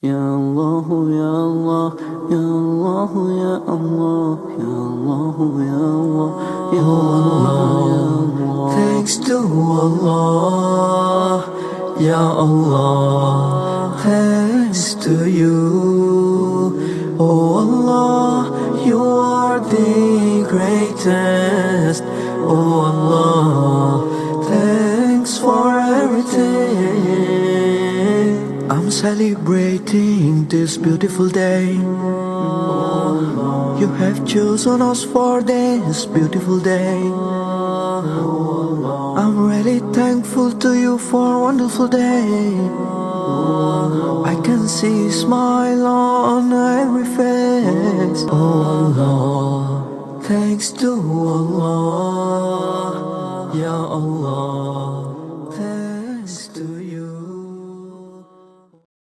Ya Allah, Ya Allah, Ya Allah, Ya Allah, Ya Allah, Ya Allah, Ya Allah, Ya Allah. Thanks to Allah, Ya Allah. Thanks to you, oh Allah. You are the greatest, oh Allah. Thanks for everything. I'm celebrating this beautiful day. You have chosen us for this beautiful day. I'm really thankful to you for a wonderful day. I can see a smile on every face. Oh Allah, thanks to Allah, Ya Allah.